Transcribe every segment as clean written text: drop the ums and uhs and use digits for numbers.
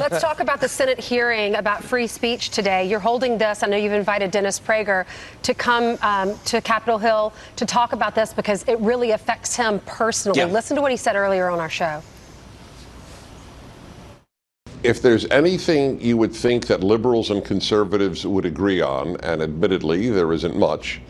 Let's talk about the Senate hearing about free speech today. You're holding this. I know you've invited Dennis Prager to come to Capitol Hill to talk about this because it really affects him personally. Yeah. Listen to what he said earlier on our show. If there's anything you would think that liberals and conservatives would agree on, and admittedly there isn't much,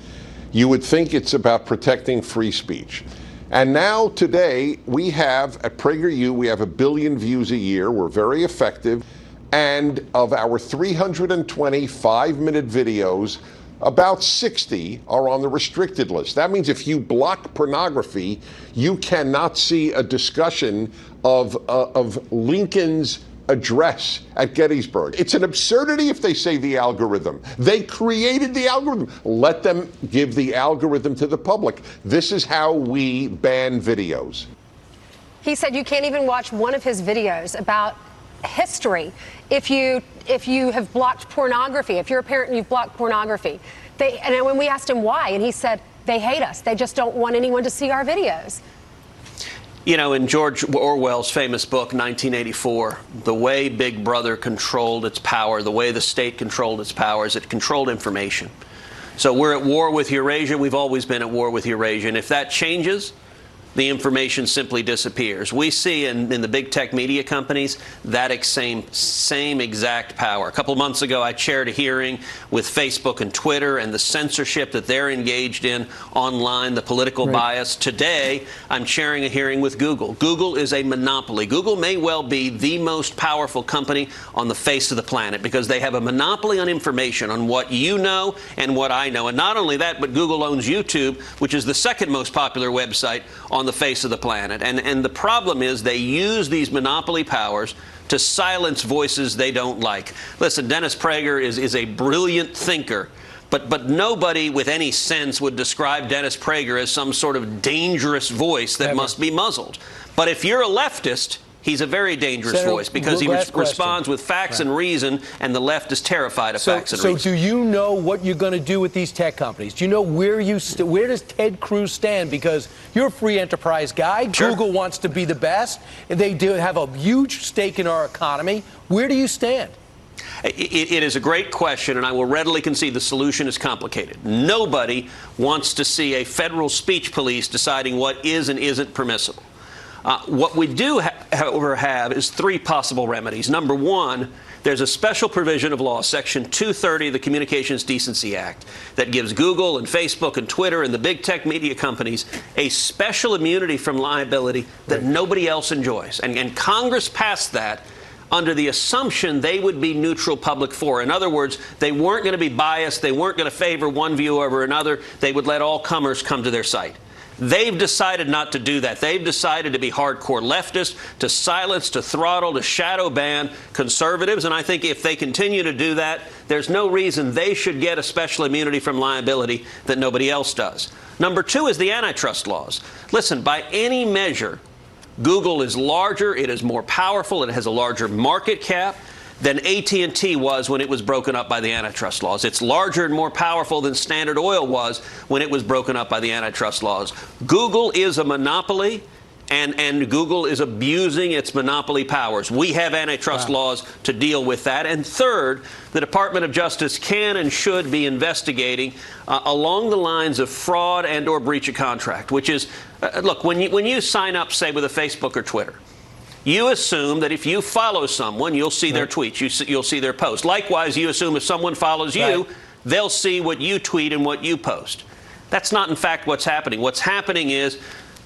you would think it's about protecting free speech. And now, today, we have at PragerU, we have 1 billion views a year. We're very effective. And of our 320 5-minute videos, about 60 are on the restricted list. That means if you block pornography, you cannot see a discussion of Lincoln's address at Gettysburg. It's an absurdity if they say the algorithm. They created the algorithm. Let them give the algorithm to the public. This is how we ban videos. He said you can't even watch one of his videos about history if you have blocked pornography. If you're a parent and you've blocked pornography. And when we asked him why, and he said they hate us. They just don't want anyone to see our videos. You know, in George Orwell's famous book, 1984, the way Big Brother controlled its power, the way the state controlled its power, is it controlled information. So we're at war with Eurasia. We've always been at war with Eurasia. And if that changes, the information simply disappears. We see in the big tech media companies that same exact power. A couple of months ago, I chaired a hearing with Facebook and Twitter and the censorship that they're engaged in online, the political bias. Today, I'm chairing a hearing with Google. Google is a monopoly. Google may well be the most powerful company on the face of the planet because they have a monopoly on information, on what you know and what I know. And not only that, but Google owns YouTube, which is the second most popular website on the face of the planet. And the problem is they use these monopoly powers to silence voices they don't like. Listen, Dennis Prager is a brilliant thinker, but nobody with any sense would describe Dennis Prager as some sort of dangerous voice that must be muzzled. But if you're a leftist, he's a very dangerous voice because he responds with facts and reason, and the left is terrified of facts and reason. So do you know what you're going to do with these tech companies? Do you know where does Ted Cruz stand? Because you're a free enterprise guy. Sure. Google wants to be the best. They do have a huge stake in our economy. Where do you stand? It is a great question, and I will readily concede the solution is complicated. Nobody wants to see a federal speech police deciding what is and isn't permissible. What we do, however, have is 3 possible remedies. Number 1, there's a special provision of law, Section 230 of the Communications Decency Act, that gives Google and Facebook and Twitter and the big tech media companies a special immunity from liability that nobody else enjoys. And Congress passed that under the assumption they would be neutral public fora. In other words, they weren't going to be biased. They weren't going to favor one view over another. They would let all comers come to their site. They've decided not to do that. They've decided to be hardcore leftist, to silence, to throttle, to shadow ban conservatives. And I think if they continue to do that, there's no reason they should get a special immunity from liability that nobody else does. Number 2 is the antitrust laws. Listen, by any measure, Google is larger, it is more powerful, it has a larger market cap than AT&T was when it was broken up by the antitrust laws. It's larger and more powerful than Standard Oil was when it was broken up by the antitrust laws. Google is a monopoly, and Google is abusing its monopoly powers. We have antitrust laws to deal with that. And third, the Department of Justice can and should be investigating along the lines of fraud and or breach of contract, which is, look, when you sign up, say, with a Facebook or Twitter, you assume that if you follow someone, you'll see their tweets, you'll see their posts. Likewise, you assume if someone follows you, they'll see what you tweet and what you post. That's not, in fact, what's happening. What's happening is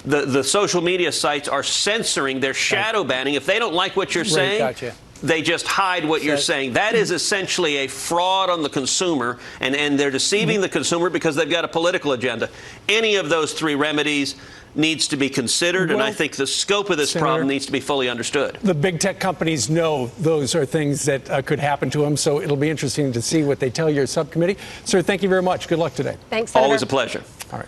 the social media sites are censoring, they're shadow banning. If they don't like what you're saying, they just hide what you're saying. That is essentially a fraud on the consumer, and they're deceiving the consumer because they've got a political agenda. Any of those 3 remedies needs to be considered, and I think the scope of this problem needs to be fully understood. The big tech companies know those are things that could happen to them, so it'll be interesting to see what they tell your subcommittee. Sir, thank you very much. Good luck today. Thanks, Senator. Always a pleasure.